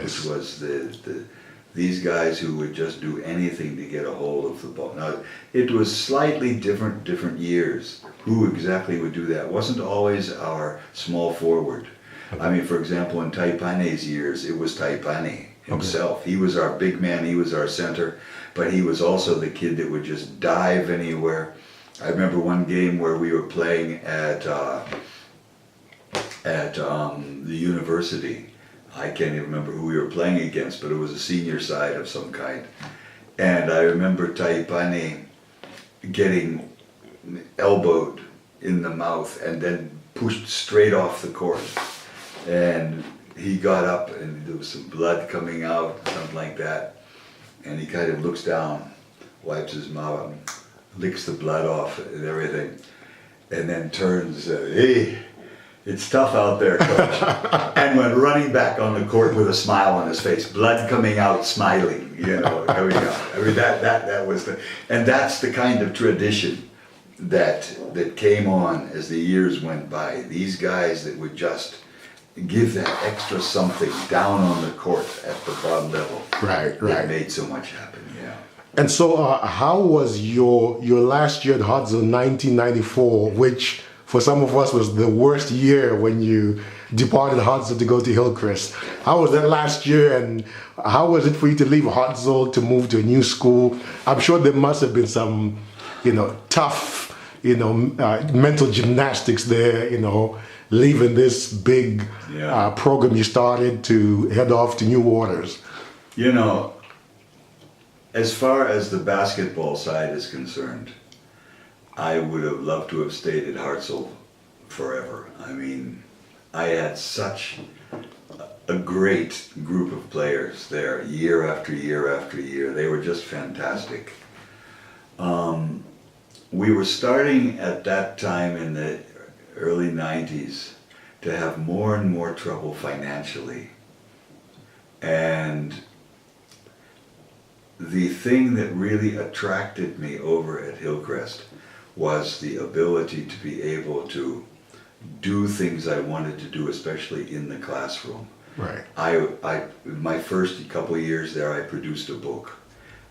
which was these guys who would just do anything to get a hold of the ball. Now, it was slightly different years. Who exactly would do that? It wasn't always our small forward. I mean, for example, in Taipane's years, it was Taipane himself. Okay. He was our big man, he was our center, but he was also the kid that would just dive anywhere. I remember one game where we were playing at the university. I can't even remember who we were playing against, but it was a senior side of some kind. And I remember Taipane getting elbowed in the mouth and then pushed straight off the court. And he got up and there was some blood coming out, something like that. And he kind of looks down, wipes his mouth, and licks the blood off and everything. And then turns, hey, it's tough out there, coach. And went running back on the court with a smile on his face, blood coming out, smiling, coming out. I mean, that was and that's the kind of tradition that came on as the years went by. These guys that would just give that extra something down on the court at the bottom level. Right. That made so much happen, yeah. And so how was your last year at Hartzell, 1994, which for some of us was the worst year when you departed Hartzell to go to Hillcrest? How was that last year, and how was it for you to leave Hartzell to move to a new school? I'm sure there must have been some, tough, mental gymnastics there, leaving this big program you started to head off to new waters. As far as the basketball side is concerned, I would have loved to have stayed at Hartzell forever. I mean, I had such a great group of players there, year after year after year. They were just fantastic. We were starting at that time in the early 90s to have more and more trouble financially. And the thing that really attracted me over at Hillcrest was the ability to be able to do things I wanted to do, especially in the classroom. Right. My first couple of years there, I produced a book,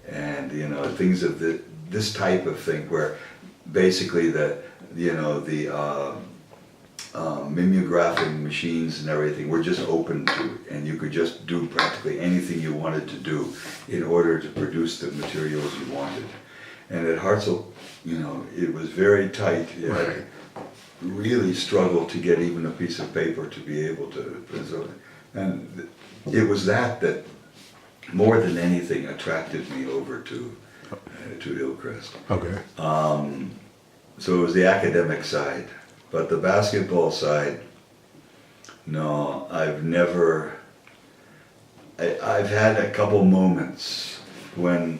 and things of this type of thing, where basically the mimeographing machines and everything were just open to, and you could just do practically anything you wanted to do in order to produce the materials you wanted. And at Hartzell, it was very tight. Right. Really struggled to get even a piece of paper to be able to preserve it. And it was that more than anything attracted me over to Hillcrest. Okay. So it was the academic side, but the basketball side, no, I've had a couple moments when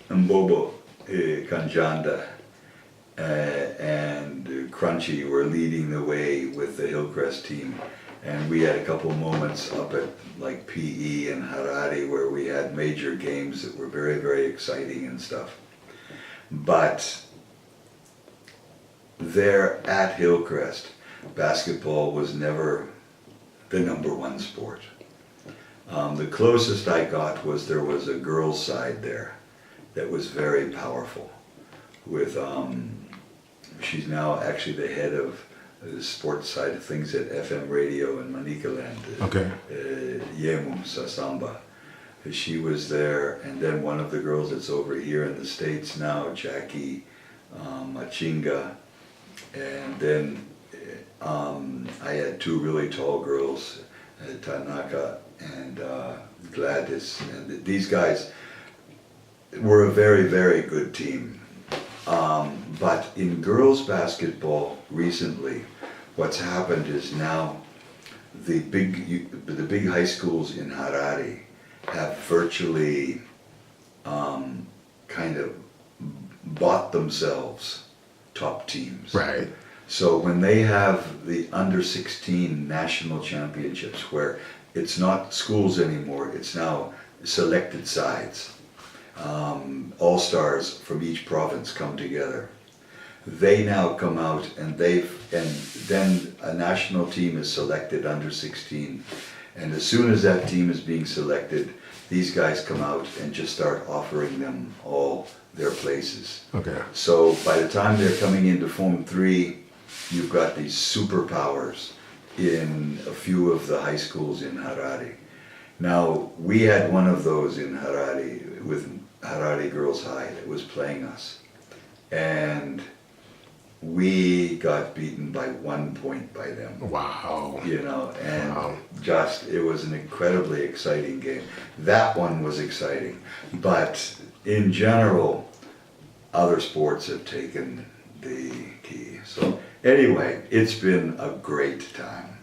Mbobo Kanjanda and Crunchy were leading the way with the Hillcrest team, and we had a couple moments up at like PE and Harare where we had major games that were very, very exciting and stuff. But there at Hillcrest, basketball was never the #1 sport. The closest I got was there was a girls' side there that was very powerful with, she's now actually the head of the sports side of things at FM radio in Manicaland. Okay. Yemu Sasamba. She was there, and then one of the girls that's over here in the States now, Jackie Machinga, and then I had two really tall girls, Tanaka and Gladys, and these guys were a very, very good team. But in girls basketball recently, what's happened is now the big high schools in Harare have virtually kind of bought themselves top teams. Right. So when they have the under 16 national championships, where it's not schools anymore, it's now selected sides. All-stars from each province come together. They now come out and then a national team is selected under 16, And as soon as that team is being selected, these guys come out and just start offering them all their places. Okay. So by the time they're coming into Form 3, you've got these superpowers in a few of the high schools in Harare. Now, we had one of those in Harare with Harare Girls High that was playing us. And we got beaten by 1 point by them. Wow. You know, and Wow. just, it was an incredibly exciting game. That one was exciting. But in general, other sports have taken the key. So anyway, it's been a great time.